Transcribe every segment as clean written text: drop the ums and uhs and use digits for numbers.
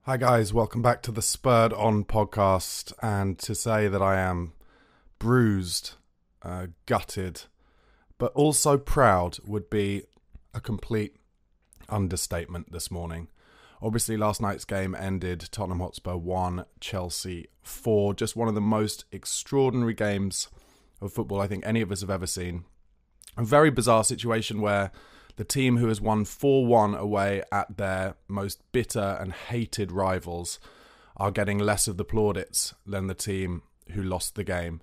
Hi guys, welcome back to the Spurred On podcast, and to say that I am bruised, gutted, but also proud would be a complete understatement this morning. Obviously last night's game ended Tottenham Hotspur 1, Chelsea 4, just one of the most extraordinary games of football I think any of us have ever seen. A very bizarre situation where the team who has won 4-1 away at their most bitter and hated rivals are getting less of the plaudits than the team who lost the game.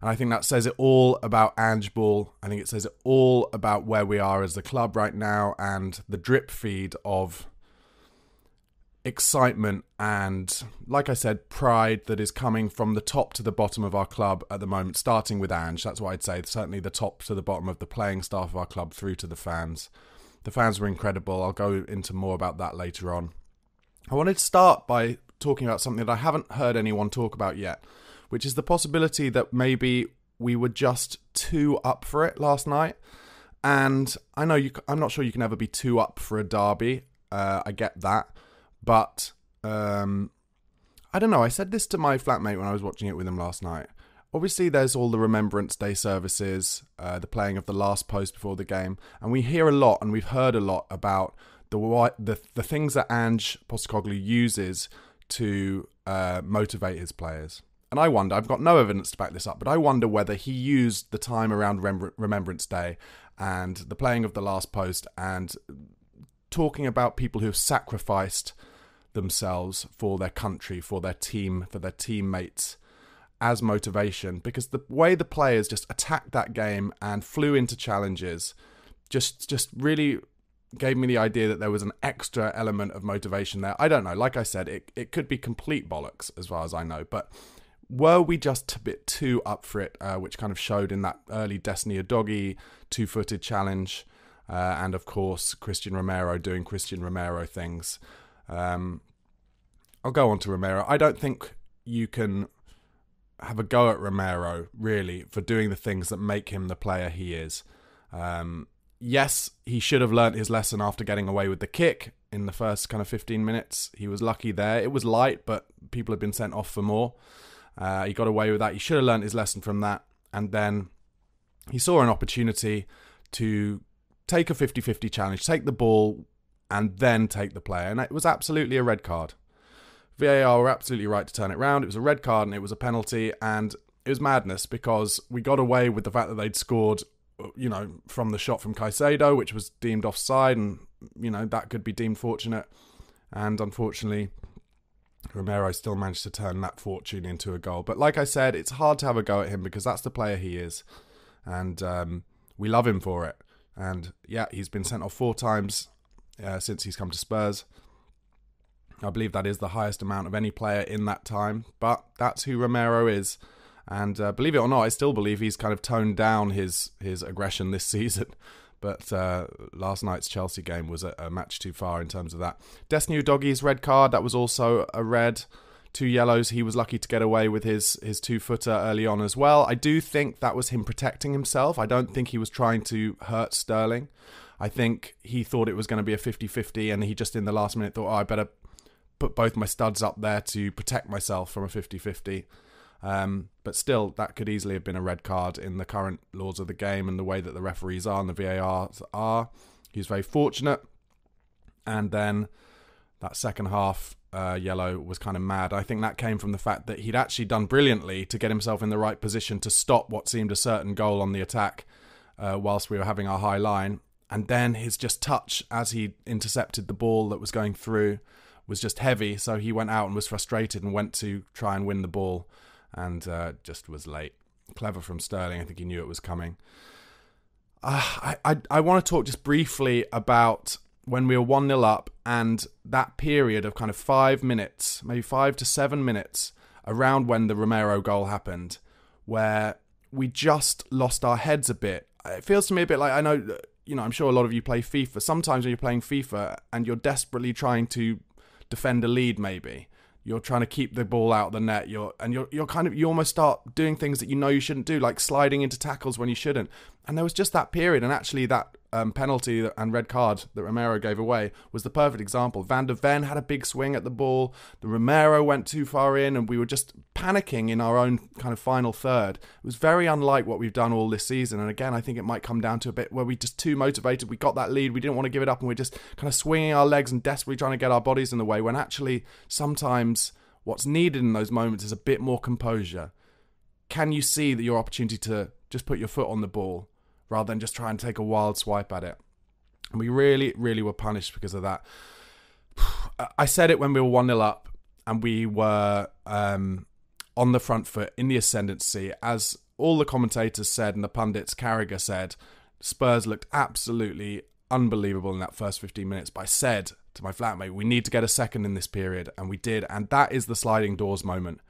And I think that says it all about Ange. I think it says it all about where we are as the club right now and the drip feed of excitement and, like I said, pride that is coming from the top to the bottom of our club at the moment, starting with Ange. That's what I'd say. Certainly the top to the bottom of the playing staff of our club through to the fans. The fans were incredible. I'll go into more about that later on. I wanted to start by talking about something that I haven't heard anyone talk about yet, which is the possibility that maybe we were just too up for it last night. And I know I'm not sure you can ever be too up for a derby. I get that. But, I don't know, I said this to my flatmate when I was watching it with him last night. Obviously, there's all the Remembrance Day services, the playing of the last post before the game. And we hear a lot, and we've heard a lot about the things that Ange Postecoglou uses to motivate his players. And I wonder, I've got no evidence to back this up, but I wonder whether he used the time around Remembrance Day and the playing of the last post and talking about people who have sacrificed themselves for their country, for their team, for their teammates as motivation, because the way the players just attacked that game and flew into challenges just really gave me the idea that there was an extra element of motivation there. I don't know, like I said, it could be complete bollocks as far as I know, but were we just a bit too up for it, which kind of showed in that early Destiny Udogie two-footed challenge, and of course Christian Romero doing Christian Romero things. I'll go on to Romero. I don't think you can have a go at Romero, really, for doing the things that make him the player he is. Yes, he should have learnt his lesson after getting away with the kick in the first kind of 15 minutes. He was lucky there. It was light, but people had been sent off for more. He got away with that. He should have learnt his lesson from that. And then he saw an opportunity to take a 50-50 challenge, take the ball, and then take the player. And it was absolutely a red card. VAR were absolutely right to turn it round. It was a red card and it was a penalty. And it was madness because we got away with the fact that they'd scored, from the shot from Caicedo, which was deemed offside. And, that could be deemed fortunate. And unfortunately, Romero still managed to turn that fortune into a goal. But like I said, it's hard to have a go at him because that's the player he is. And we love him for it. And yeah, he's been sent off 4 times since he's come to Spurs. I believe that is the highest amount of any player in that time. But that's who Romero is. And believe it or not, I still believe he's kind of toned down his aggression this season. But last night's Chelsea game was a match too far in terms of that. Destiny Udogie's red card, that was also a red. 2 yellows. He was lucky to get away with his 2-footer early on as well. I do think that was him protecting himself. I don't think he was trying to hurt Sterling. I think he thought it was going to be a 50-50 and he just in the last minute thought, I better put both my studs up there to protect myself from a 50-50. But still, that could easily have been a red card in the current laws of the game and the way that the referees are and the VARs are. He was very fortunate. And then that second half yellow was kind of mad. I think that came from the fact that he'd actually done brilliantly to get himself in the right position to stop what seemed a certain goal on the attack whilst we were having our high line. And then his just touch as he intercepted the ball that was going through was just heavy. So he went out and was frustrated and went to try and win the ball and just was late. Clever from Sterling. I think he knew it was coming. I want to talk just briefly about when we were 1-0 up and that period of kind of 5 minutes, maybe 5 to 7 minutes around when the Romero goal happened, where we just lost our heads a bit. It feels to me a bit like, I know, I'm sure a lot of you play FIFA. Sometimes when you're playing FIFA and you're desperately trying to defend a lead, maybe you're trying to keep the ball out of the net. You almost start doing things that you shouldn't do, like sliding into tackles when you shouldn't. And there was just that period, and actually that penalty and red card that Romero gave away was the perfect example. Van de Ven had a big swing at the ball. The Romero went too far in, and we were just panicking in our own kind of final third. It was very unlike what we've done all this season. And again, I think it might come down to a bit where we just too motivated. We got that lead. We didn't want to give it up, and we're just kind of swinging our legs and desperately trying to get our bodies in the way, when actually sometimes what's needed in those moments is a bit more composure. Can you see that your opportunity to just put your foot on the ball rather than just try and take a wild swipe at it? And we really, really were punished because of that. I said it when we were 1-0 up and we were on the front foot in the ascendancy. As all the commentators said and the pundits, Carragher said, Spurs looked absolutely unbelievable in that first 15 minutes. But I said to my flatmate, we need to get a second in this period. And we did. And that is the sliding doors moment.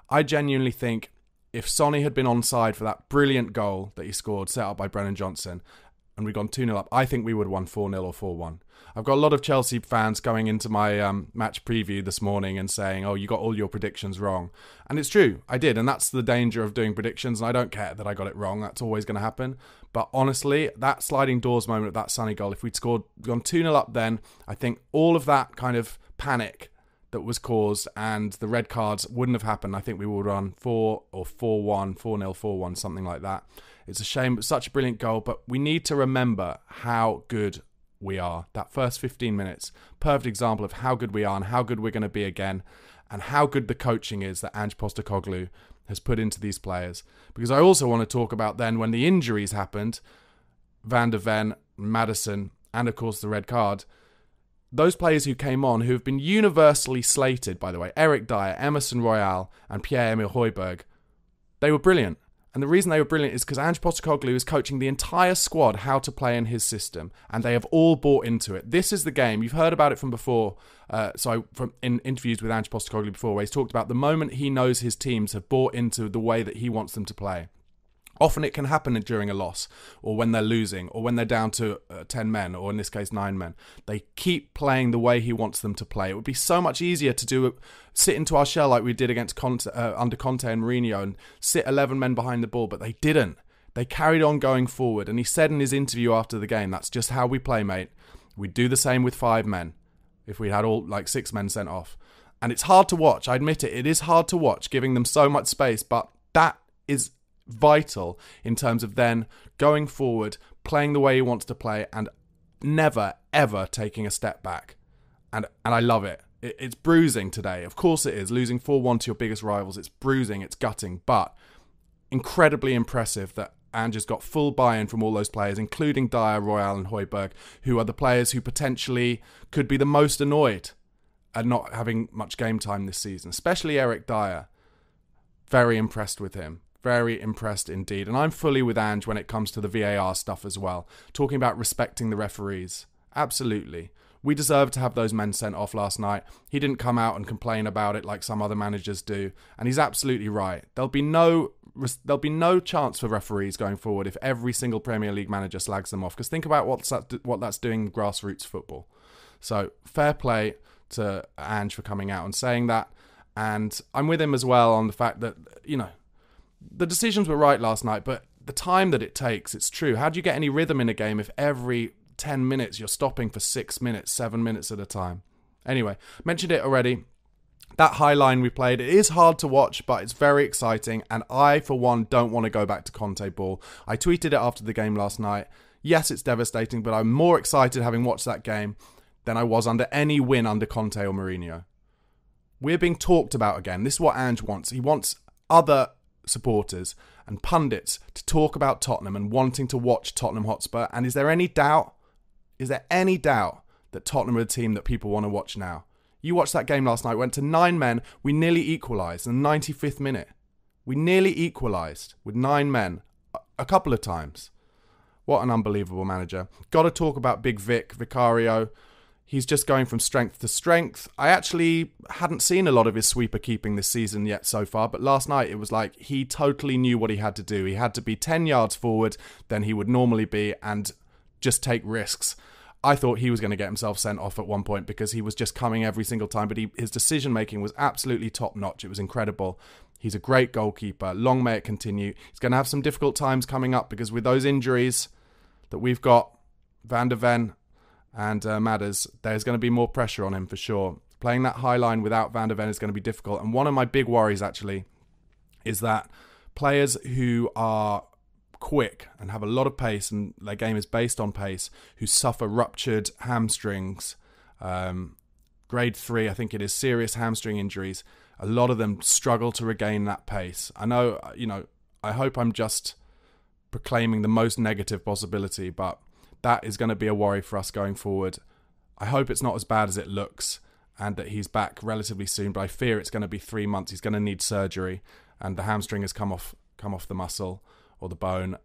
I genuinely think if Sonny had been onside for that brilliant goal that he scored, set up by Brennan Johnson, and we'd gone 2-0 up, I think we would have won 4-0 or 4-1. I've got a lot of Chelsea fans going into my match preview this morning and saying, oh, you got all your predictions wrong. And it's true, I did. And that's the danger of doing predictions. And I don't care that I got it wrong. That's always going to happen. But honestly, that sliding doors moment of that Sonny goal, if we'd gone 2-0 up then, I think all of that kind of panic that was caused and the red cards wouldn't have happened. I think we would run 4 or 4-1, 4-0, 4-1, something like that. It's a shame. It's such a brilliant goal, but we need to remember how good we are. That first 15 minutes, perfect example of how good we are and how good we're going to be again, and how good the coaching is that Ange Postecoglou has put into these players. Because I also want to talk about then when the injuries happened, Van de Ven, Maddison, and of course the red card. Those players who came on, who have been universally slated, by the way, Eric Dyer, Emerson Royal, and Pierre-Emile Højbjerg, they were brilliant. And the reason they were brilliant is because Ange Postecoglou is coaching the entire squad how to play in his system, and they have all bought into it. This is the game. You've heard about it from before, from in interviews with Ange Postecoglou before, where he's talked about the moment he knows his teams have bought into the way that he wants them to play. Often it can happen during a loss, or when they're losing, or when they're down to 10 men, or in this case 9 men. They keep playing the way he wants them to play. It would be so much easier to sit into our shell like we did against Conte, under Conte and Mourinho, and sit 11 men behind the ball, but they didn't. They carried on going forward, and he said in his interview after the game, that's just how we play, mate. We'd do the same with 5 men if we had all 6 men sent off. And it's hard to watch, I admit it. It is hard to watch, giving them so much space, but that is vital in terms of then going forward, playing the way he wants to play, and never ever taking a step back. And I love it. It's bruising today, of course it is. Losing 4-1 to your biggest rivals, it's bruising, it's gutting, but incredibly impressive that Ange has got full buy-in from all those players, including Dyer, Royal and Højbjerg, who are the players who potentially could be the most annoyed at not having much game time this season, especially Eric Dyer. Very impressed with him. Very impressed indeed. And I'm fully with Ange when it comes to the VAR stuff as well. Talking about respecting the referees. Absolutely. We deserved to have those men sent off last night. He didn't come out and complain about it like some other managers do. And he's absolutely right. There'll be no chance for referees going forward if every single Premier League manager slags them off. Because think about what that's doing in grassroots football. So fair play to Ange for coming out and saying that. And I'm with him as well on the fact that, the decisions were right last night, but the time that it takes, it's true. How do you get any rhythm in a game if every 10 minutes you're stopping for 6 minutes, 7 minutes at a time? Anyway, mentioned it already. That high line we played, it is hard to watch, but it's very exciting. And I, for one, don't want to go back to Conte ball. I tweeted it after the game last night. Yes, it's devastating, but I'm more excited having watched that game than I was under any win under Conte or Mourinho. We're being talked about again. This is what Ange wants. He wants other supporters and pundits to talk about Tottenham and wanting to watch Tottenham Hotspur. And is there any doubt that Tottenham are a team that people want to watch now? You watched that game last night, went to 9 men. We nearly equalised in the 95th minute. We nearly equalised with 9 men a couple of times. What an unbelievable manager. Got to talk about Big Vicario. He's just going from strength to strength. I actually hadn't seen a lot of his sweeper keeping this season yet so far, but last night it was like he totally knew what he had to do. He had to be 10 yards forward than he would normally be and just take risks. I thought he was going to get himself sent off at one point because he was just coming every single time, but his decision-making was absolutely top-notch. It was incredible. He's a great goalkeeper. Long may it continue. He's going to have some difficult times coming up because with those injuries that we've got, Van der Ven and Madders, there's going to be more pressure on him for sure. Playing that high line without Van der Ven is going to be difficult. And one of my big worries, actually, is that players who are quick and have a lot of pace and their game is based on pace, who suffer ruptured hamstrings, grade 3, I think it is, serious hamstring injuries, a lot of them struggle to regain that pace. I know, I hope I'm just proclaiming the most negative possibility, but that is going to be a worry for us going forward. I hope it's not as bad as it looks and that he's back relatively soon, but I fear it's going to be 3 months. He's going to need surgery and the hamstring has come off the muscle or the bone.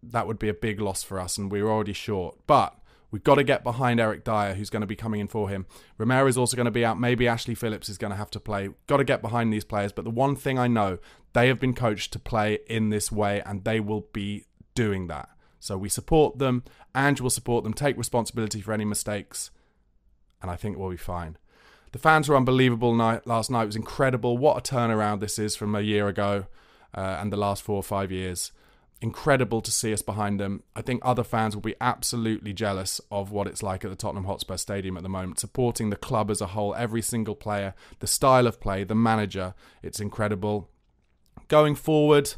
That would be a big loss for us and we're already short. But we've got to get behind Eric Dyer, who's going to be coming in for him. Romero's also going to be out. Maybe Ashley Phillips is going to have to play. Got to get behind these players. But the one thing I know, they have been coached to play in this way and they will be doing that. So we support them. Ange will support them, take responsibility for any mistakes. And I think we'll be fine. The fans were unbelievable last night. It was incredible. What a turnaround this is from a year ago and the last 4 or 5 years. Incredible to see us behind them. I think other fans will be absolutely jealous of what it's like at the Tottenham Hotspur Stadium at the moment, supporting the club as a whole, every single player, the style of play, the manager. It's incredible. Going forward,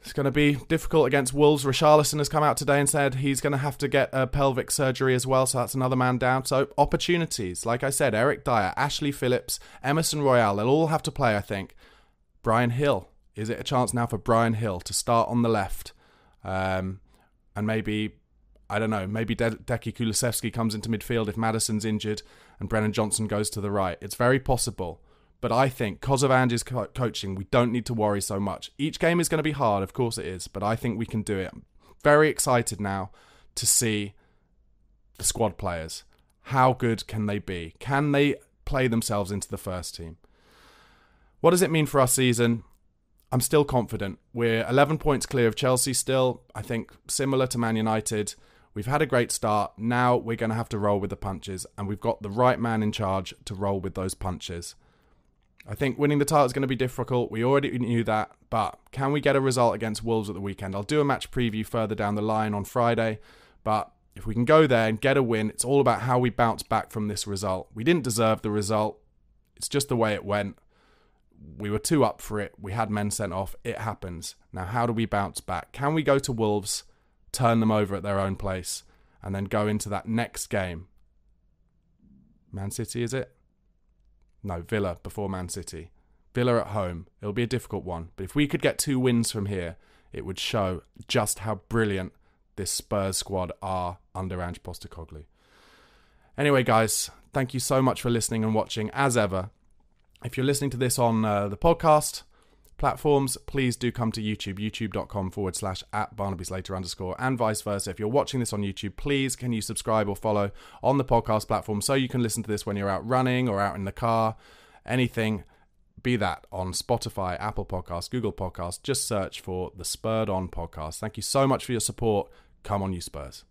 it's going to be difficult against Wolves. Richarlison has come out today and said he's going to have to get a pelvic surgery as well, so that's another man down. So opportunities, like I said, Eric Dyer, Ashley Phillips, Emerson Royale, they'll all have to play, I think. Brian Hill. Is it a chance now for Brian Hill to start on the left? And maybe, I don't know, maybe Deki Kulusevski comes into midfield if Maddison's injured and Brennan Johnson goes to the right. It's very possible. But I think, because of Ange's coaching, we don't need to worry so much. Each game is going to be hard, of course it is, but I think we can do it. I'm very excited now to see the squad players. How good can they be? Can they play themselves into the first team? What does it mean for our season? I'm still confident. We're 11 points clear of Chelsea still. I think similar to Man United. We've had a great start. Now we're going to have to roll with the punches, and we've got the right man in charge to roll with those punches. I think winning the title is going to be difficult. We already knew that, but can we get a result against Wolves at the weekend? I'll do a match preview further down the line on Friday, but if we can go there and get a win, it's all about how we bounce back from this result. We didn't deserve the result. It's just the way it went. We were too up for it. We had men sent off. It happens. Now, how do we bounce back? Can we go to Wolves, turn them over at their own place, and then go into that next game? Man City, is it? No, Villa before Man City. Villa at home. It'll be a difficult one. But if we could get 2 wins from here, it would show just how brilliant this Spurs squad are under Ange Postecoglou. Anyway, guys, thank you so much for listening and watching, as ever. If you're listening to this on the podcast platforms, please do come to YouTube, youtube.com/@BarnabySlater_ and vice versa. If you're watching this on YouTube, please can you subscribe or follow on the podcast platform so you can listen to this when you're out running or out in the car, anything, be that on Spotify, Apple Podcasts, Google Podcasts. Just search for the Spurred On podcast. Thank you so much for your support. Come on, you Spurs.